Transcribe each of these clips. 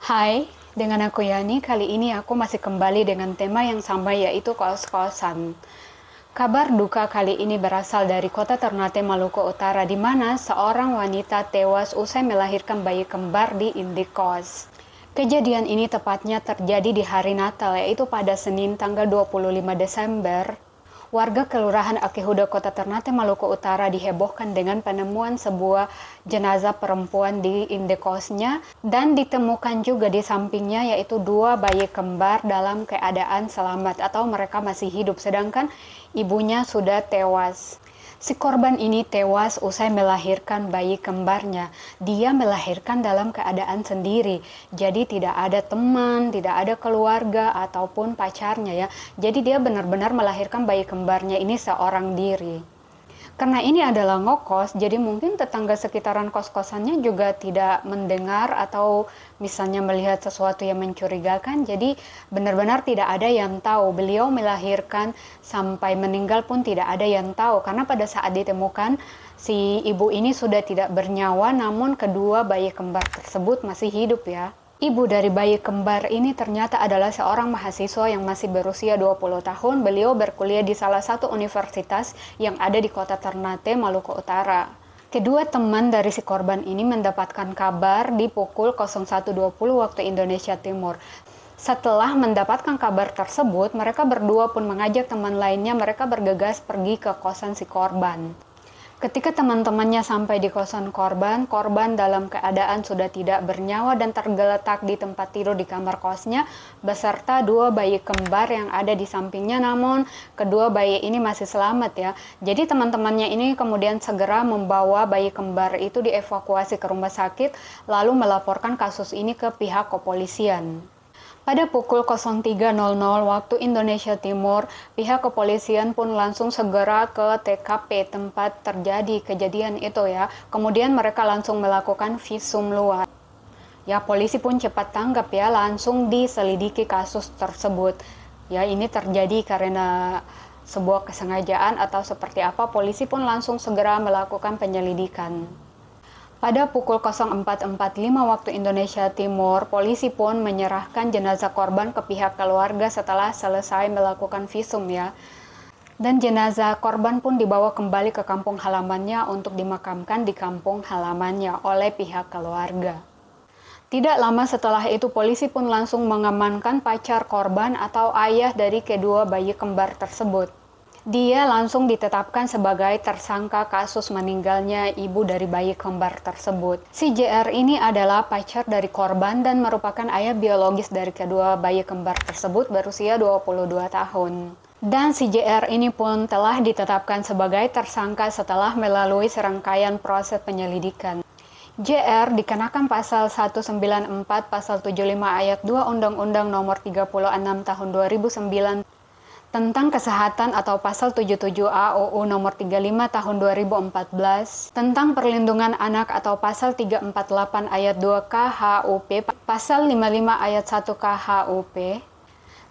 Hai, dengan aku Yani. Kali ini aku masih kembali dengan tema yang sama, yaitu kos-kosan. Kabar duka kali ini berasal dari kota Ternate, Maluku Utara, di mana seorang wanita tewas usai melahirkan bayi kembar di indekos. Kejadian ini tepatnya terjadi di hari Natal, yaitu pada Senin tanggal 25 Desember. Warga Kelurahan Akihuda, Kota Ternate, Maluku Utara dihebohkan dengan penemuan sebuah jenazah perempuan di indekosnya dan ditemukan juga di sampingnya yaitu dua bayi kembar dalam keadaan selamat atau mereka masih hidup, sedangkan ibunya sudah tewas. Si korban ini tewas usai melahirkan bayi kembarnya. Dia melahirkan dalam keadaan sendiri. Jadi tidak ada teman, tidak ada keluarga ataupun pacarnya ya. Jadi dia benar-benar melahirkan bayi kembarnya ini seorang diri. Karena ini adalah ngokos, jadi mungkin tetangga sekitaran kos-kosannya juga tidak mendengar atau misalnya melihat sesuatu yang mencurigakan. Jadi benar-benar tidak ada yang tahu. Beliau melahirkan sampai meninggal pun tidak ada yang tahu. Karena pada saat ditemukan, si ibu ini sudah tidak bernyawa, namun kedua bayi kembar tersebut masih hidup ya. Ibu dari bayi kembar ini ternyata adalah seorang mahasiswa yang masih berusia 20 tahun. Beliau berkuliah di salah satu universitas yang ada di kota Ternate, Maluku Utara. Kedua teman dari si korban ini mendapatkan kabar di pukul 01.20 waktu Indonesia Timur. Setelah mendapatkan kabar tersebut, mereka berdua pun mengajak teman lainnya, mereka bergegas pergi ke kosan si korban. Ketika teman-temannya sampai di kosan korban dalam keadaan sudah tidak bernyawa dan tergeletak di tempat tidur di kamar kosnya beserta dua bayi kembar yang ada di sampingnya, namun kedua bayi ini masih selamat ya. Jadi teman-temannya ini kemudian segera membawa bayi kembar itu dievakuasi ke rumah sakit lalu melaporkan kasus ini ke pihak kepolisian. Pada pukul 03.00 waktu Indonesia Timur, pihak kepolisian pun langsung segera ke TKP tempat terjadi kejadian itu ya. Kemudian mereka langsung melakukan visum luar. Ya, polisi pun cepat tanggap ya, langsung diselidiki kasus tersebut. Ya, ini terjadi karena sebuah kesengajaan atau seperti apa, polisi pun langsung segera melakukan penyelidikan. Pada pukul 04.45 waktu Indonesia Timur, polisi pun menyerahkan jenazah korban ke pihak keluarga setelah selesai melakukan visum ya. Dan jenazah korban pun dibawa kembali ke kampung halamannya untuk dimakamkan di kampung halamannya oleh pihak keluarga. Tidak lama setelah itu, polisi pun langsung mengamankan pacar korban atau ayah dari kedua bayi kembar tersebut. Dia langsung ditetapkan sebagai tersangka kasus meninggalnya ibu dari bayi kembar tersebut. Si JR ini adalah pacar dari korban dan merupakan ayah biologis dari kedua bayi kembar tersebut berusia 22 tahun. Dan si JR ini pun telah ditetapkan sebagai tersangka setelah melalui serangkaian proses penyelidikan. JR dikenakan pasal 194, pasal 75 ayat 2 Undang-Undang Nomor 36 Tahun 2009 tentang kesehatan atau pasal 77A UU Nomor 35 Tahun 2014 tentang perlindungan anak atau pasal 348 ayat 2 KHUP, pasal 55 ayat 1 KHUP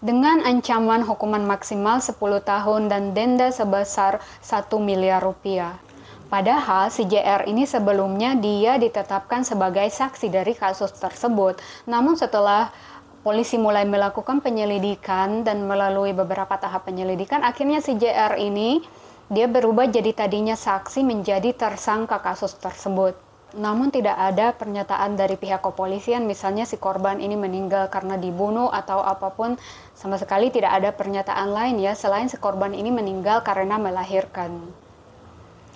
dengan ancaman hukuman maksimal 10 tahun dan denda sebesar 1 miliar rupiah. Padahal si JR ini sebelumnya dia ditetapkan sebagai saksi dari kasus tersebut. Namun setelah polisi mulai melakukan penyelidikan dan melalui beberapa tahap penyelidikan, akhirnya si JR ini dia berubah jadi tadinya saksi menjadi tersangka kasus tersebut. Namun tidak ada pernyataan dari pihak kepolisian misalnya si korban ini meninggal karena dibunuh atau apapun, sama sekali tidak ada pernyataan lain ya selain si korban ini meninggal karena melahirkan.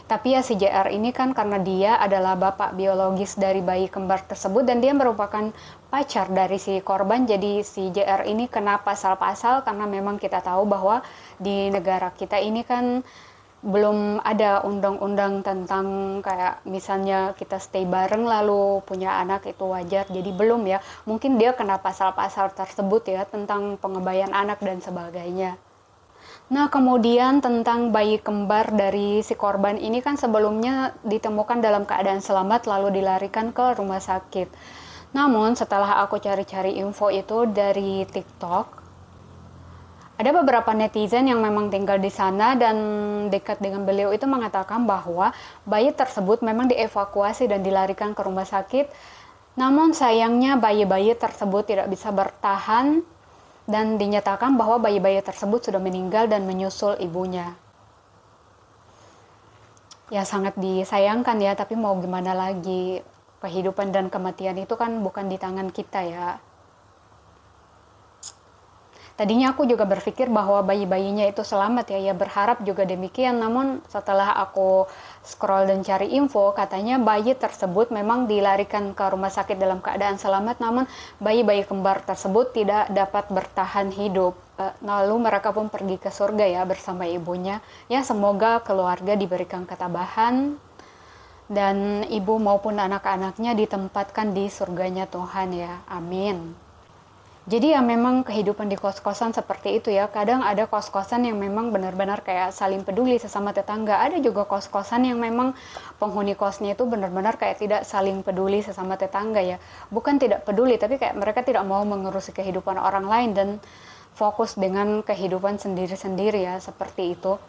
Tapi ya si JR ini kan karena dia adalah bapak biologis dari bayi kembar tersebut dan dia merupakan pacar dari si korban, jadi si JR ini kena pasal-pasal karena memang kita tahu bahwa di negara kita ini kan belum ada undang-undang tentang kayak misalnya kita stay bareng lalu punya anak itu wajar, jadi belum ya. Mungkin dia kena pasal-pasal tersebut ya tentang pengebayan anak dan sebagainya. Nah, kemudian tentang bayi kembar dari si korban ini kan sebelumnya ditemukan dalam keadaan selamat lalu dilarikan ke rumah sakit. Namun setelah aku cari-cari info itu dari TikTok, ada beberapa netizen yang memang tinggal di sana dan dekat dengan beliau itu mengatakan bahwa bayi tersebut memang dievakuasi dan dilarikan ke rumah sakit Namun sayangnya bayi-bayi tersebut tidak bisa bertahan dan dinyatakan bahwa bayi-bayi tersebut sudah meninggal dan menyusul ibunya. Ya sangat disayangkan ya, tapi mau gimana lagi, kehidupan dan kematian itu kan bukan di tangan kita ya. Tadinya aku juga berpikir bahwa bayi-bayinya itu selamat ya, berharap juga demikian. Namun setelah aku scroll dan cari info, katanya bayi tersebut memang dilarikan ke rumah sakit dalam keadaan selamat, namun bayi-bayi kembar tersebut tidak dapat bertahan hidup. Lalu mereka pun pergi ke surga ya bersama ibunya. Ya semoga keluarga diberikan ketabahan dan ibu maupun anak-anaknya ditempatkan di surganya Tuhan ya. Amin. Jadi ya memang kehidupan di kos-kosan seperti itu ya. Kadang ada kos-kosan yang memang benar-benar kayak saling peduli sesama tetangga. Ada juga kos-kosan yang memang penghuni kosnya itu benar-benar kayak tidak saling peduli sesama tetangga ya. Bukan tidak peduli, tapi kayak mereka tidak mau mengurusi kehidupan orang lain dan fokus dengan kehidupan sendiri-sendiri ya, seperti itu.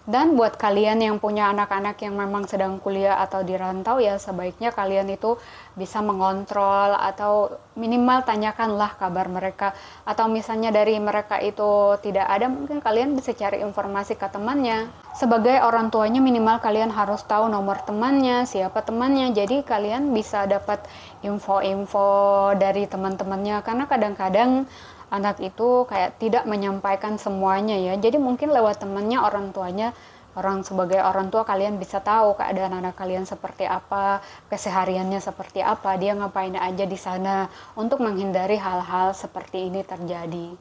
Dan buat kalian yang punya anak-anak yang memang sedang kuliah atau di rantau ya, sebaiknya kalian itu bisa mengontrol atau minimal tanyakanlah kabar mereka. Atau misalnya dari mereka itu tidak ada, mungkin kalian bisa cari informasi ke temannya. Sebagai orang tuanya minimal kalian harus tahu nomor temannya, siapa temannya. Jadi kalian bisa dapat info-info dari teman-temannya, karena kadang-kadang anak itu kayak tidak menyampaikan semuanya ya. Jadi mungkin lewat temannya, orang tuanya, sebagai orang tua kalian bisa tahu keadaan anak kalian seperti apa, kesehariannya seperti apa, dia ngapain aja di sana, untuk menghindari hal-hal seperti ini terjadi.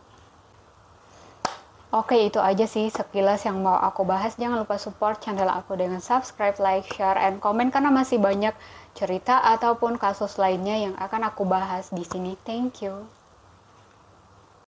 Oke, itu aja sih sekilas yang mau aku bahas. Jangan lupa support channel aku dengan subscribe, like, share, and comment, karena masih banyak cerita ataupun kasus lainnya yang akan aku bahas di sini. Thank you.